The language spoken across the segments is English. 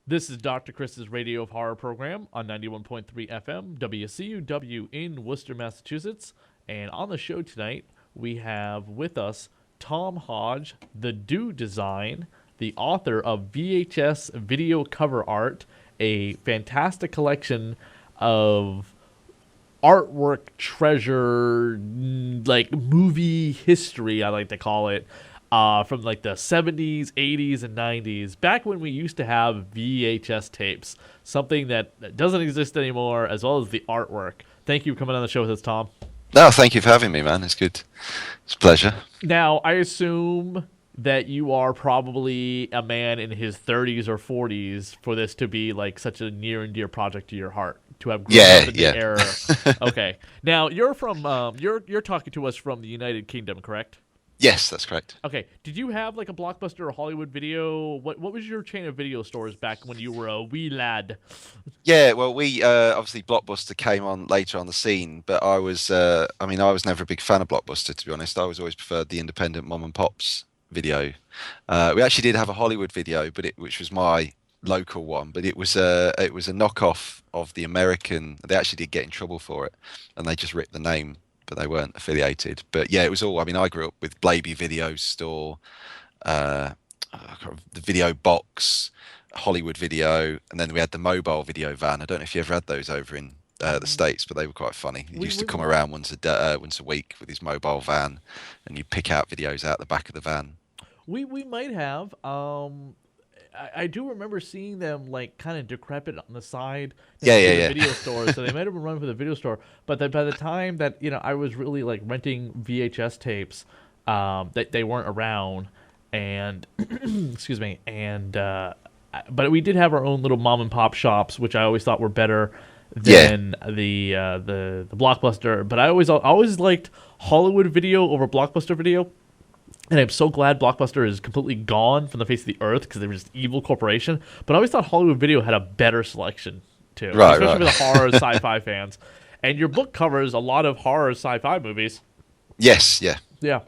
This is Dr. Chris's Radio of Horror program on 91.3 FM, WCUW in Worcester, Massachusetts. And on the show tonight, we have with us Tom Hodge, the Do Design, the author of VHS video cover art, a fantastic collection of artwork treasure, like movie history, I like to call it, from like the 70s, 80s, and 90s, back when we used to have VHS tapes, something that doesn't exist anymore, as well as the artwork. Thank you for coming on the show with us, Tom. No, thank you for having me, man. It's good. It's a pleasure. Now, I assume that you are probably a man in his 30s or 40s for this to be like such a near and dear project to your heart, to have grown up in the era. Okay. Now, you're from you're talking to us from the United Kingdom, correct? Yes, that's correct. Okay. Did you have like a Blockbuster or Hollywood Video? What was your chain of video stores back when you were a wee lad? Yeah, well, we obviously Blockbuster came on later on the scene, but I was never a big fan of Blockbuster, to be honest. I was always preferred the independent mom and pops video. We actually did have a Hollywood Video, which was my local one, but it was a knockoff of the American. They actually did get in trouble for it, and they just ripped the name, but they weren't affiliated. But yeah, it was all. I mean, I grew up with Blaby Video Store, uh, the Video Box, Hollywood Video, and then we had the mobile video van. I don't know if you ever had those over in the States, but they were quite funny. He used to come around once a week with his mobile van, and you pick out videos out the back of the van. We might have. I do remember seeing them like kind of decrepit on the side Yeah, next to yeah, the yeah. video store, so they might have been running for the video store. But then by the time that I was really like renting VHS tapes, that they weren't around, and excuse me, and but we did have our own little mom and pop shops, which I always thought were better Yeah. than the Blockbuster. But I always liked Hollywood Video over Blockbuster Video. And I'm so glad Blockbuster is completely gone from the face of the earth because they were just evil corporation. But I always thought Hollywood Video had a better selection too, Right, especially for the right. horror sci-fi fans. And your book covers a lot of horror sci-fi movies. Yes, yeah. Yeah.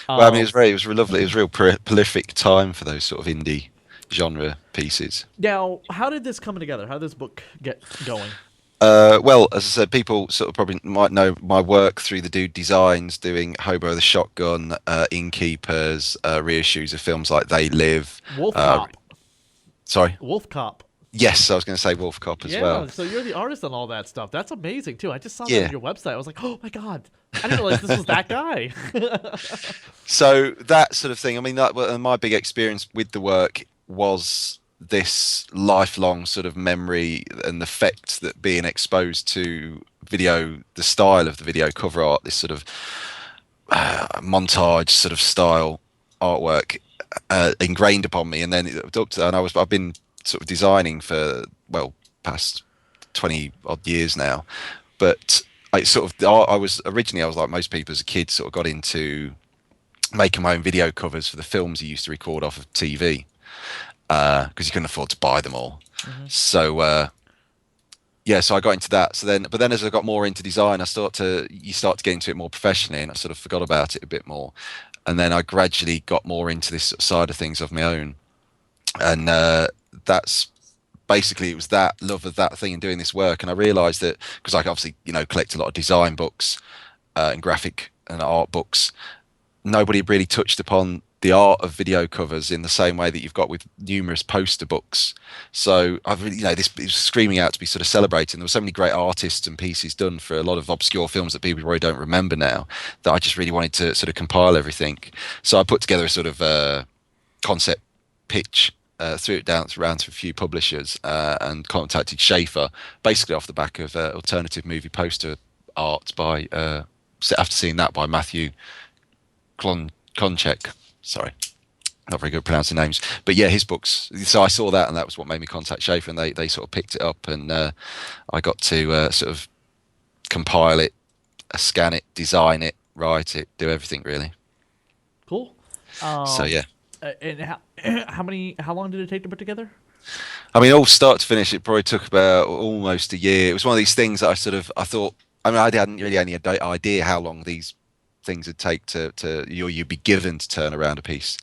Well, I mean, Um, it was lovely. It was a real prolific time for those sort of indie genre pieces. Now, how did this come together? How did this book get going? Well, as I said, people sort of probably might know my work through the Dude Designs, doing Hobo the Shotgun, Innkeepers, reissues of films like They Live. Wolf Uh, Cop. sorry. Wolf Cop. Yes, I was going to say Wolf Cop as Yeah, well. so you're the artist on all that stuff. That's amazing too. I just saw that on Yeah. your website. I was like, oh my god, I didn't realize this was that guy. So that sort of thing. I mean, my big experience with the work was this lifelong sort of memory and the effect that being exposed to video, the style of the video cover art, this sort of montage sort of style artwork, ingrained upon me. And then I've been sort of designing for, well, past 20 odd years now, but I was like most people as a kid, sort of got into making my own video covers for the films you used to record off of TV, because you couldn't afford to buy them all. So yeah, so I got into that. But then as I got more into design, you start to get into it more professionally, and I sort of forgot about it a bit more. And then I gradually got more into this sort of side of things of my own, and that's basically, it was that love of that thing and doing this work. And I realized that because I obviously collect a lot of design books, and graphic and art books, nobody really touched upon the art of video covers in the same way that you've got with numerous poster books. So I've really, this it was screaming out to be sort of celebrated. There were so many great artists and pieces done for a lot of obscure films that people probably don't remember now, that I just really wanted to sort of compile everything. So I put together a sort of concept pitch, threw it down around to a few publishers, and contacted Schaefer, basically off the back of alternative movie poster art by after seeing that by Matthew Klonchek. Sorry, not very good at pronouncing names, but yeah, his books. So I saw that, and that was what made me contact Schaefer, and they sort of picked it up, and I got to sort of compile it, scan it, design it, write it, do everything really. Cool. So yeah. And how long did it take to put together? I mean, all start to finish, it probably took about almost a year. It was one of these things that I thought, I mean, I hadn't really any idea how long these things would take to you'd be given to turn around a piece.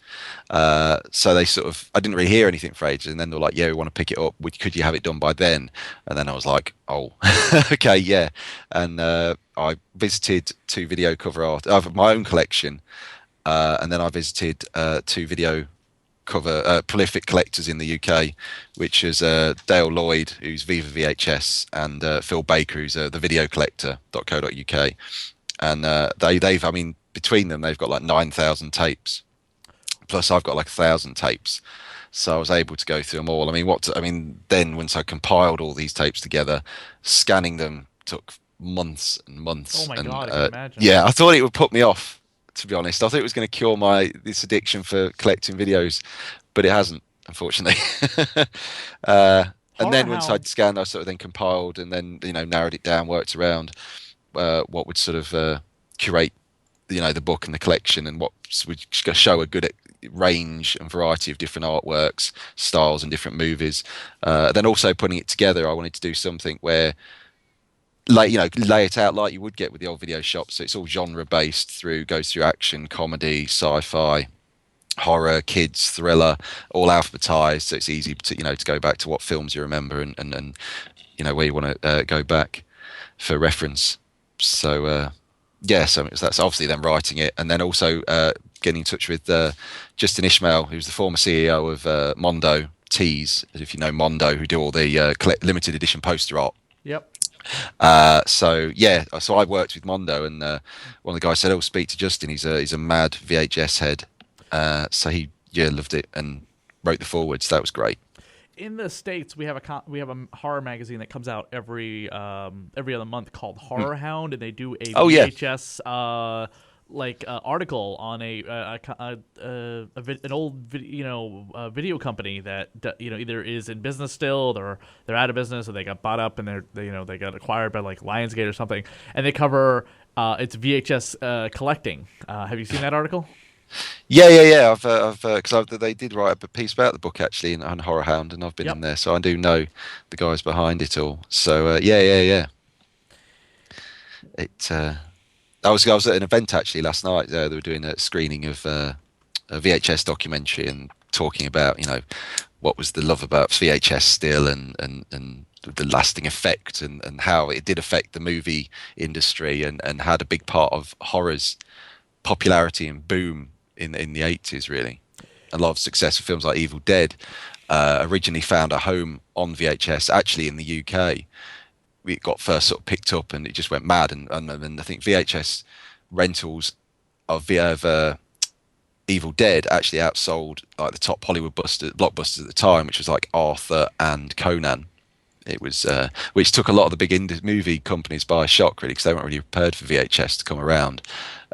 So they sort of, I didn't really hear anything for ages, and then they're like, "Yeah, we want to pick it up. Could you have it done by then?" And then I was like, "Oh, okay, yeah." And I visited two video cover art of my own collection, and then I visited two video cover prolific collectors in the UK, which is Dale Lloyd, who's Viva VHS, and Phil Baker, who's the video collector.co.uk. And they've, I mean, between them, they've got like 9,000 tapes. Plus, I've got like 1,000 tapes. So I was able to go through them all. I mean, then once I compiled all these tapes together, scanning them took months and months. Oh my and, God, I can imagine. Yeah, I thought it would put me off, to be honest. I thought it was going to cure this addiction for collecting videos, but it hasn't, unfortunately. And then once I'd scanned, I sort of then compiled and then narrowed it down, worked around what would sort of curate the book and the collection, and what would show a good range and variety of different artworks, styles, and different movies. Then also putting it together, I wanted to do something where lay it out like you would get with the old video shops. So it's all genre based, goes through action, comedy, sci-fi, horror, kids, thriller, all alphabetized, so it's easy to go back to what films you remember and where you want to go back for reference. So yeah, so that's obviously them writing it, and then also getting in touch with Justin Ishmael, who's the former CEO of Mondo Tees, if you know Mondo, who do all the limited edition poster art. Yep. So I worked with Mondo, and one of the guys said, "Oh, speak to Justin. He's a mad VHS head." So he loved it and wrote the forwards. That was great. In the States, we have a horror magazine that comes out every other month called Horror Hound, and they do a VHS article on an old video company that either is in business still, they're out of business, or they got bought up and they got acquired by like Lionsgate or something, and they cover its VHS collecting. Have you seen that article? Yeah. Because they did write a piece about the book actually on Horror Hound, and I've been in there, so I do know the guys behind it all. So yeah. I was at an event actually last night. They were doing a screening of a VHS documentary and talking about what was the love about VHS still, and the lasting effect, and how it did affect the movie industry, and had a big part of horror's popularity and boom in the 80s, really. A lot of successful films like Evil Dead originally found a home on VHS. Actually, in the UK, it got first sort of picked up, and it just went mad. And I think VHS rentals of Evil Dead actually outsold like the top Hollywood blockbusters at the time, which was like Arthur and Conan. It was which took a lot of the big movie companies by shock, really, because they weren't really prepared for VHS to come around.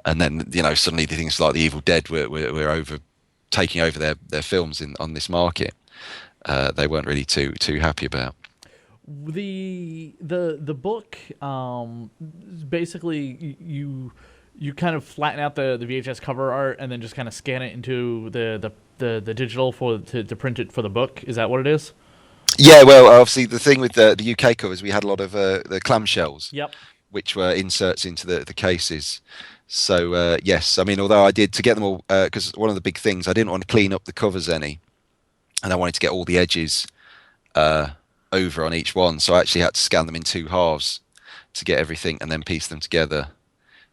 And then suddenly the things like the Evil Dead were taking over their films on this market. They weren't really too happy about. The book basically you kind of flatten out the VHS cover art and then just kind of scan it into the digital to print it for the book. Is that what it is? Yeah, well, obviously the thing with the UK covers, we had a lot of the clamshells, Yep, which were inserts into the cases. So yes, I mean, although I did to get them all, because one of the big things, I didn't want to clean up the covers any, and I wanted to get all the edges over on each one. So I actually had to scan them in two halves to get everything, and then piece them together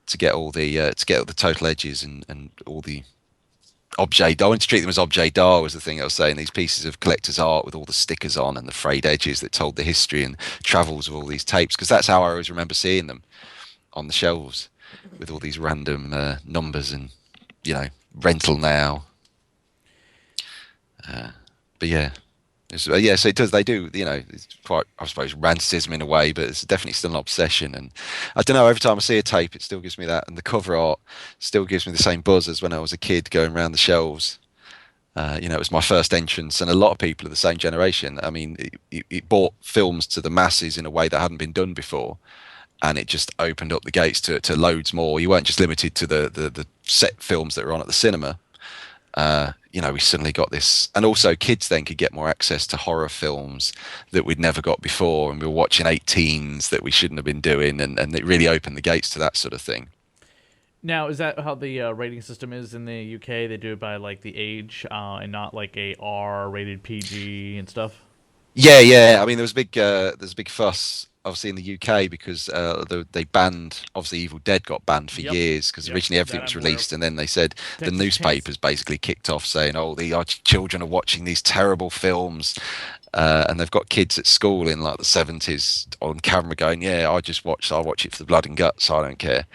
to get all the total edges and all the objet. I wanted to treat them as objet d'art, was the thing I was saying. These pieces of collector's art with all the stickers on and the frayed edges that told the history and travels of all these tapes, because that's how I always remember seeing them on the shelves, with all these random numbers and rental now. But yeah. So it does. They do. It's quite, I suppose, rancism in a way, but it's definitely still an obsession. And I don't know. Every time I see a tape, it still gives me that, and the cover art still gives me the same buzz as when I was a kid going around the shelves. It was my first entrance, and a lot of people of the same generation. I mean, it brought films to the masses in a way that hadn't been done before, and it just opened up the gates to loads more. You weren't just limited to the set films that were on at the cinema. We suddenly got this, and also kids then could get more access to horror films that we'd never got before, and we were watching 18s that we shouldn't have been doing, and it really opened the gates to that sort of thing. Now, is that how the rating system is in the UK? They do it by like the age, and not like a R-rated PG and stuff. Yeah, yeah. I mean, there's a big fuss, obviously, in the UK because they banned, obviously, Evil Dead got banned for Yep, years because yep, originally everything that was I'm aware of. released, and then they said the Texas Chains. newspapers basically kicked off saying, "Oh, the our children are watching these terrible films," and they've got kids at school in like the 70s on camera going, "Yeah, I watch it for the blood and guts. I don't care."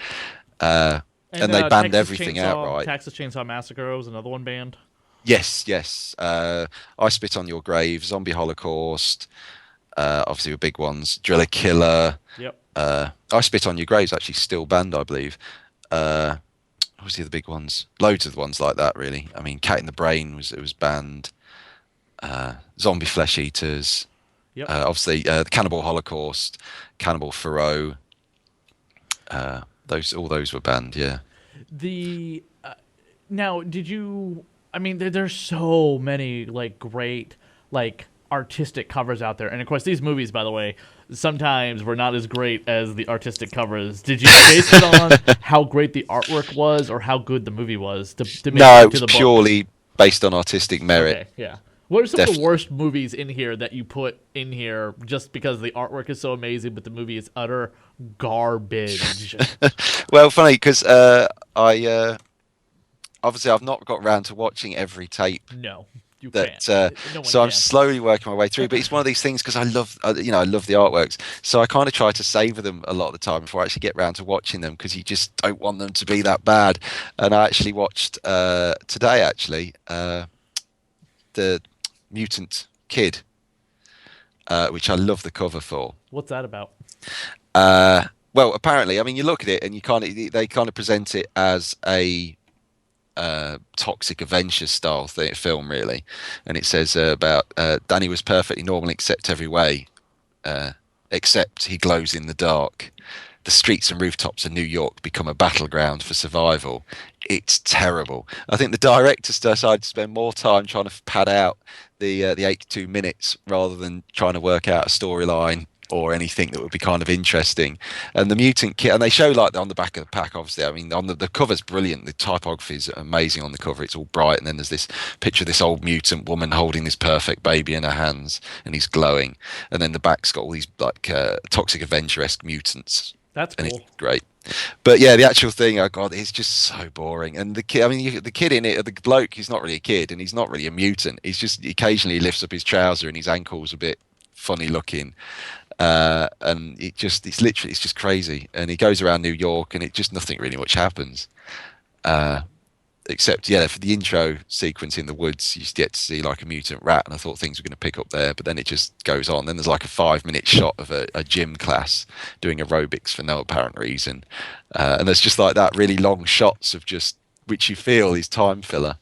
Uh, And and they banned Texas everything Chainsaw, outright. Texas Chainsaw Massacre was another one banned. Yes, yes. I Spit on Your Grave, Zombie Holocaust, obviously were big ones. Driller Killer. Yep. I Spit on Your Grave's actually still banned, I believe. Obviously the big ones. Loads of ones like that, really. I mean, Cat in the Brain was banned. Zombie Flesh Eaters. Yep. Obviously, the Cannibal Holocaust, Cannibal Ferox. Those all those were banned. Yeah. The Now, did you? I mean, there's so many like great like artistic covers out there, and of course, these movies, by the way, sometimes were not as great as the artistic covers. Did you base it on how great the artwork was, or how good the movie was to make No, it it into was the book? purely based on artistic merit. Okay, yeah. What are some of the Definitely. worst movies in here that you put in here just because the artwork is so amazing, but the movie is utter garbage? Well, funny because I obviously I've not got around to watching every tape No, you can't. that No one so I'm can. slowly working my way through. But it's one of these things because I love I love the artworks, so I kind of try to savor them a lot of the time before I actually get around to watching them because you just don't want them to be that bad. And I actually watched today the Mutant Kid, which I love the cover for. What's that about? Well, apparently, I mean, you look at it and you kind of they kind of present it as a Toxic Avenger style film, really. And it says about Danny was perfectly normal except every way, except he glows in the dark. The streets and rooftops of New York become a battleground for survival. It's terrible. I think the director decided to spend more time trying to pad out the 82 minutes rather than trying to work out a storyline or anything that would be kind of interesting. And the mutant kid, and they show like on the back of the pack, obviously. I mean, on the cover's brilliant. The typography is amazing on the cover. It's all bright, and then there's this picture of this old mutant woman holding this perfect baby in her hands, and he's glowing. And then the back's got all these like Toxic Avenger-esque mutants, That's and it's cool. great. But yeah, the actual thing, oh god, it's just so boring. And the kid, I mean, the kid in it, the bloke, he's not really a kid, and he's not really a mutant. He's just occasionally lifts up his trouser, and his ankle's a bit funny looking. And it's just crazy. And he goes around New York, and it just nothing really much happens. Except, yeah, for the intro sequence in the woods, you get to see like a mutant rat, and I thought things were going to pick up there, but then it just goes on. Then there's like a 5 minute shot of a gym class doing aerobics for no apparent reason, and there's just like that really long shots of just which you feel is time filler.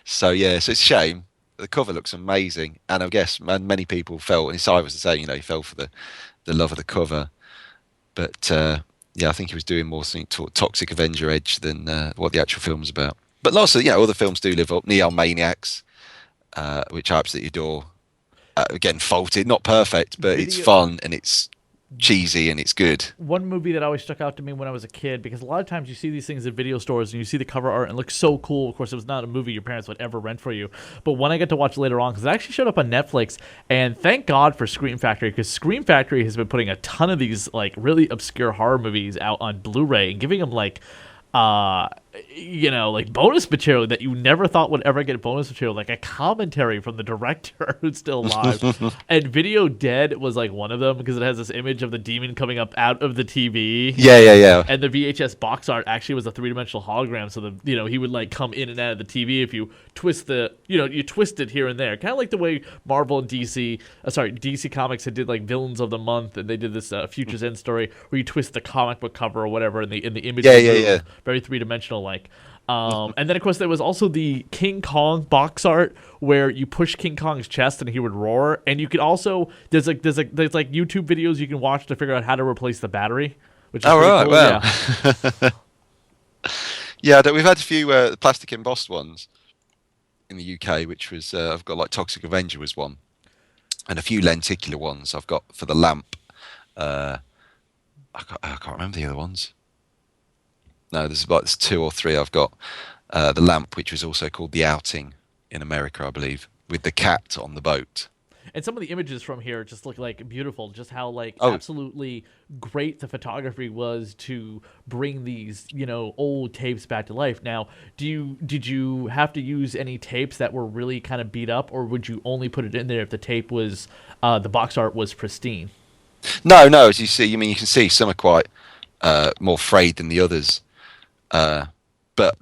So yeah, so it's a shame. The cover looks amazing, and I guess many people fell, and I was the same, he fell for the love of the cover, but yeah, I think he was doing more something Toxic Avenger edge than what the actual film was about. But lots of other films do live up. Neon Maniacs, which I absolutely adore. Again, faulted, not perfect, but it's Video fun and it's cheesy and it's good. One movie that always stuck out to me when I was a kid, because a lot of times you see these things in video stores and you see the cover art and it looks so cool. Of course, it was not a movie your parents would ever rent for you. But when I get to watch later on, because it actually showed up on Netflix, and thank God for Scream Factory, because Scream Factory has been putting a ton of these like really obscure horror movies out on Blu-ray and giving them like like bonus material that you never thought would ever get bonus material, like a commentary from the director who's still alive. And Video Dead was like one of them because it has this image of the demon coming up out of the TV. Yeah, yeah, yeah. And the VHS box art actually was a three-dimensional hologram, so he would like come in and out of the TV if you twist you twist it here and there, kind of like the way Marvel and DC Comics had did like Villains of the Month, and they did this Futures End story where you twist the comic book cover or whatever, in the image. Yeah. Very three-dimensional like. And then of course there was also the King Kong box art where you push King Kong's chest and he would roar. And you could also there's YouTube videos you can watch to figure out how to replace the battery, which is Oh pretty right, cool. wow. Yeah. Yeah, we've had a few plastic embossed ones in the UK, which was I've got like Toxic Avenger was one, and a few lenticular ones I've got for the lamp. I can't remember the other ones. No, there's two or three. I've got the Lamp, which was also called The Outing in America, I believe, with the cat on the boat. And some of the images from here just look like beautiful. Just how like Oh, absolutely great the photography was to bring these old tapes back to life. Now, did you have to use any tapes that were really kind of beat up, or would you only put it in there if the tape was the box art was pristine? no, no. As you see, you mean you can see some are quite more frayed than the others. But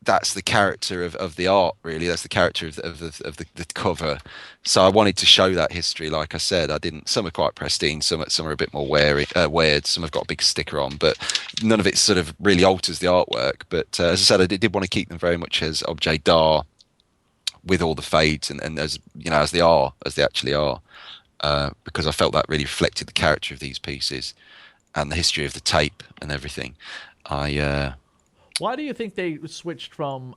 that's the character of the art, really. That's the character of the cover. So I wanted to show that history. Like I said, I didn't. Some are quite pristine. Some are a bit more weird. Some have got a big sticker on, but none of it sort of really alters the artwork. But as I said, I did want to keep them very much as objet d'art, with all the fades and as as they actually are, because I felt that really reflected the character of these pieces and the history of the tape and everything. I Why do you think they switched from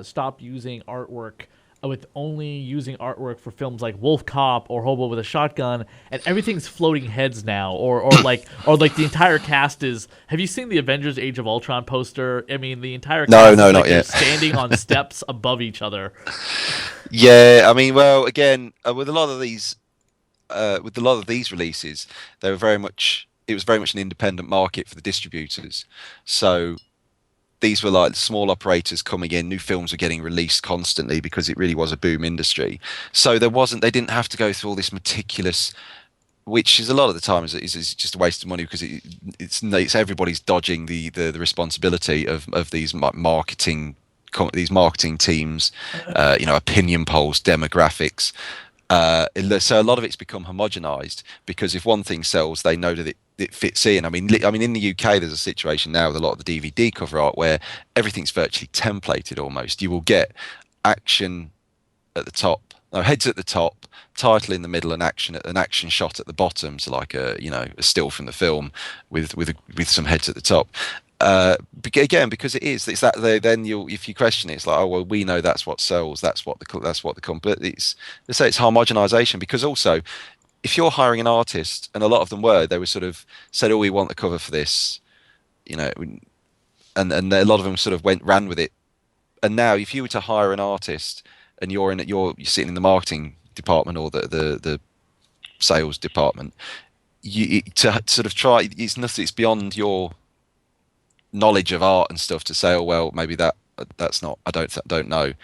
stopped using artwork with only using artwork for films like Wolf Cop or Hobo with a Shotgun, and everything's floating heads now, or like the entire cast is? Have you seen the Avengers: Age of Ultron poster? I mean, the entire No, cast no, is like not they're yet. standing on steps above each other. Yeah, I mean, well, again, with a lot of these releases, they were very much it was very much an independent market for the distributors. So these were like small operators coming in. New films were getting released constantly because it really was a boom industry. So they didn't have to go through all this meticulous, which is a lot of the time is just a waste of money because it's everybody's dodging the responsibility of these these marketing teams, opinion polls, demographics. So a lot of it's become homogenized because if one thing sells, they know that it fits in. I mean, in the UK, there's a situation now with a lot of the DVD cover art where everything's virtually templated almost. You will get action at the top, no, heads at the top, title in the middle, and an action shot at the bottom, so like a still from the film with some heads at the top. Again, because it's that then if you question it, it's like, oh well, we know that's what sells, that's what the but they say it's homogenization because also if you're hiring an artist, and a lot of them they were sort of said, oh, we want the cover for this, you know, and a lot of them sort of ran with it. And now, if you were to hire an artist and you're sitting in the marketing department or the sales department, to sort of try, it's nothing. It's beyond your knowledge of art and stuff to say, oh well, maybe that's not. I don't know.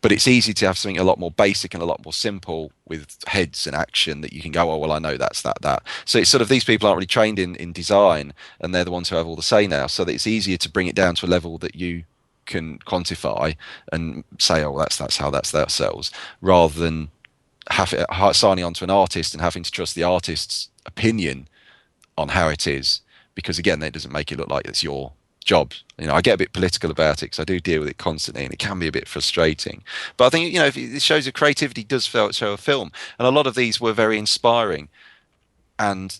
But it's easy to have something a lot more basic and a lot more simple with heads and action that you can go, oh well, I know that's that. So it's sort of these people aren't really trained in design, and they're the ones who have all the say now. So that it's easier to bring it down to a level that you can quantify and say, oh, that's how that sells, rather than signing on to an artist and having to trust the artist's opinion on how it is, because again, that doesn't make it look like it's your job. I get a bit political about it because I do deal with it constantly, and it can be a bit frustrating. But I think if it shows that creativity does show a film, and a lot of these were very inspiring. And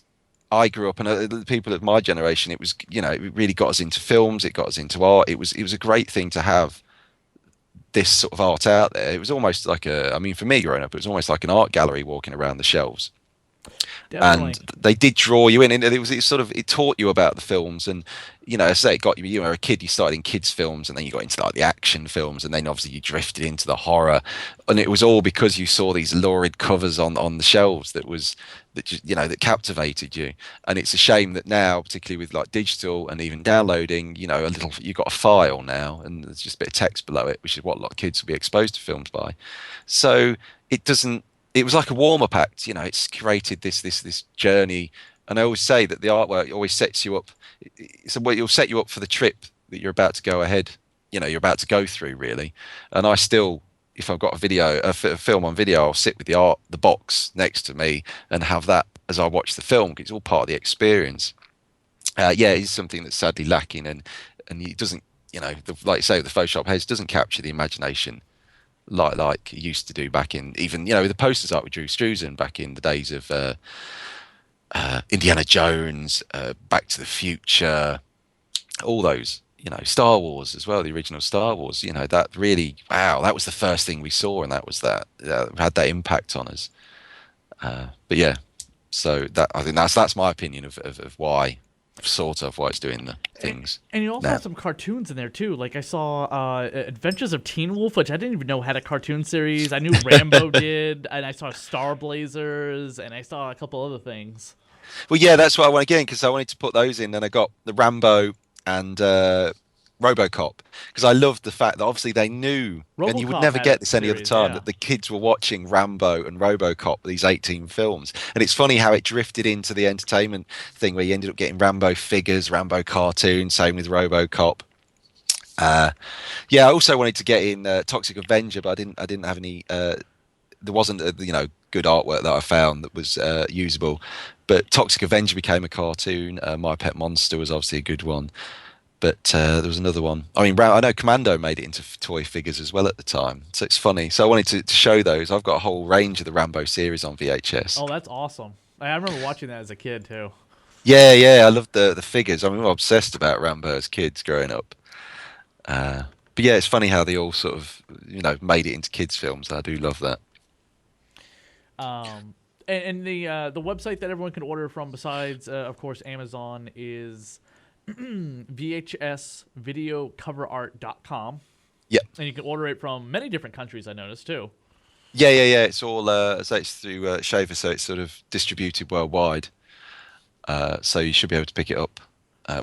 I grew up, and the people of my generation, it was it really got us into films, it got us into art. It was a great thing to have this sort of art out there. It was almost like I mean, for me growing up, it was almost like an art gallery walking around the shelves, and Definitely. they did draw you in, and it taught you about the films. And I say it got you were a kid, you started in kids films, and then you got into like the action films, and then obviously you drifted into the horror, and it was all because you saw these lurid covers on the shelves that captivated you. And it's a shame that now, particularly with like digital and even downloading, you've got a file now and there's just a bit of text below it, which is what a lot of kids will be exposed to films by. So it was like a warm-up act. It's created this journey. And I always say that the artwork always sets you up. It'll set you up for the trip that you're about to go ahead. You're about to go through, really. And I still, if I've got a film on video, I'll sit with the box next to me and have that as I watch the film, because it's all part of the experience. Yeah, it's something that's sadly lacking, and it doesn't, like you say, the Photoshop heads doesn't capture the imagination like it used to do back in, even the posters art with Drew Struzan back in the days of Indiana Jones, Back to the Future, all those, Star Wars as well, the original Star Wars. That really, wow, that was the first thing we saw, and that had that impact on us. But yeah, so that, I think that's my opinion of why sort of why it's doing the things And you also now. have some cartoons in there too. Like I saw Adventures of Teen Wolf, which I didn't even know had a cartoon series. I knew Rambo did, and I saw Star Blazers, and I saw a couple other things. Well, yeah, that's what I want again because I wanted to put those in, and I got the Rambo and RoboCop because I loved the fact that obviously they knew, and you would RoboCop never had a get this any other series, time, yeah. that the kids were watching Rambo and RoboCop, these 18 films. And it's funny how it drifted into the entertainment thing where you ended up getting Rambo figures, Rambo cartoons, same with RoboCop. Uh, yeah, I also wanted to get in Toxic Avenger, but I didn't have any. There wasn't good artwork that I found that was usable. But Toxic Avenger became a cartoon. My Pet Monster was obviously a good one. But there was another one. I mean, I know Commando made it into toy figures as well at the time. So it's funny. So I wanted to show those. I've got a whole range of the Rambo series on VHS. Oh, that's awesome. I remember watching that as a kid too. Yeah, yeah, I loved the figures. I mean, we were obsessed about Rambo as kids growing up. But yeah, it's funny how they all sort of made it into kids' films. I do love that. And the website that everyone can order from, besides of course Amazon, is VHSvideocoverart.com, Yeah. and you can order it from many different countries. I noticed too. Yeah, yeah, yeah. It's all so it's through Shaver, so it's sort of distributed worldwide. So you should be able to pick it up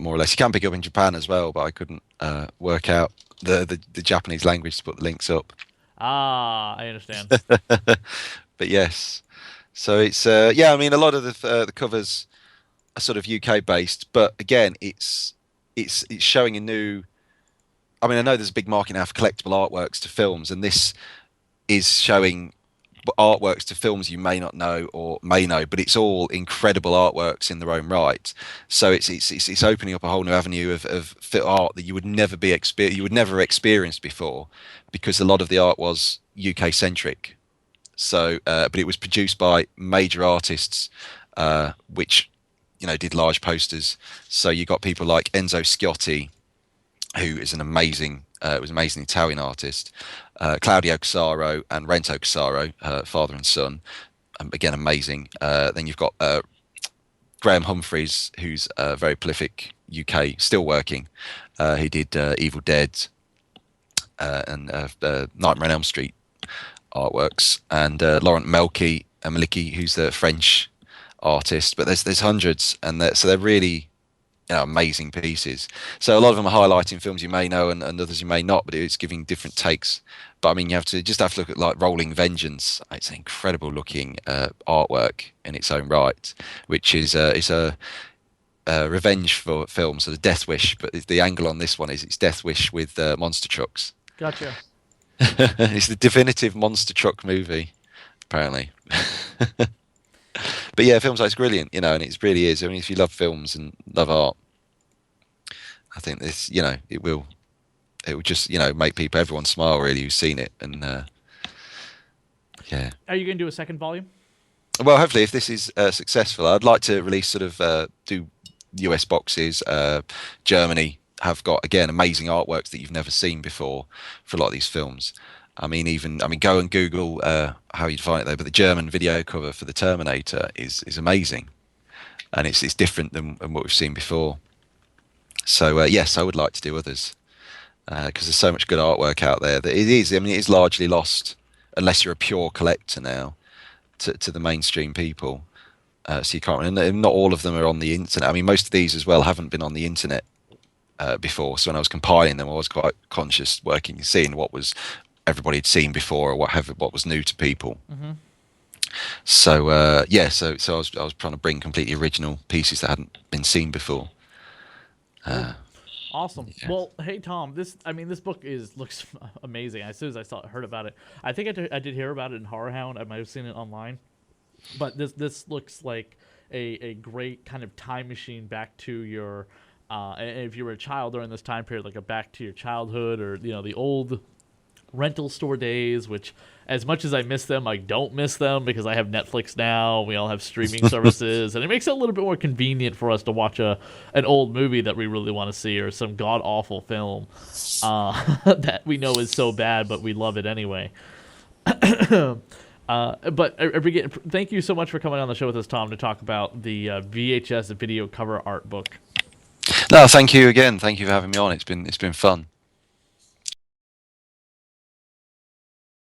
more or less. You can pick it up in Japan as well, but I couldn't work out the Japanese language to put the links up. Ah, I understand. But yes, so it's yeah. I mean, a lot of the covers are sort of UK based, but again, it's showing a new. I mean, I know there's a big market now for collectible artworks to films, and this is showing artworks to films you may not know or may know, but it's all incredible artworks in their own right. So it's opening up a whole new avenue of art that you would never you would never experienced before, because a lot of the art was UK centric. So, but it was produced by major artists, which did large posters. So you got people like Enzo Schiotti, who is an amazing, was an amazing Italian artist, Claudio Casaro and Rento Casaro, father and son, again amazing. Then you've got Graham Humphreys, who's very prolific UK, still working. He did Evil Dead and Nightmare on Elm Street artworks, and Laurent Maliki, who's the French artist. But there's hundreds, and so they're really amazing pieces. So a lot of them are highlighting films you may know and others you may not, but it's giving different takes. But I mean, you have to look at like Rolling Vengeance. It's an incredible looking artwork in its own right, which is it's a revenge for film, so the Death Wish. But the angle on this one is it's Death Wish with monster trucks. Gotcha. It's the definitive monster truck movie, apparently. But yeah, films like it's brilliant, and it really is. I mean, if you love films and love art, I think this, it will just, make everyone smile really who's seen it, and yeah. Are you going to do a second volume? Well, hopefully, if this is successful, I'd like to release sort of do US boxes. Germany have got again amazing artworks that you've never seen before for a lot of these films. I mean, go and Google how you'd find it though. But the German video cover for the Terminator is amazing, and it's different than what we've seen before. So yes, I would like to do others because there's so much good artwork out there that it is. I mean, it is largely lost unless you're a pure collector now to the mainstream people. So you can't. And not all of them are on the internet. I mean, most of these as well haven't been on the internet before. So when I was compiling them, I was quite conscious seeing what was everybody had seen before or what was new to people. Mm-hmm. So yeah, so I was trying to bring completely original pieces that hadn't been seen before. Awesome. Yeah. Well, hey Tom, this book looks amazing. As soon as heard about it, I think I did hear about it in Horror Hound. I might have seen it online, but this looks like a great kind of time machine back to your if you were a child during this time period, like a back to your childhood, or the old rental store days, which as much as I miss them, I don't miss them because I have Netflix now. We all have streaming services, and it makes it a little bit more convenient for us to watch an old movie that we really want to see, or some god awful film that we know is so bad, but we love it anyway. But again, thank you so much for coming on the show with us, Tom, to talk about the VHS video cover art book. No, thank you again. Thank you for having me on. It's been fun.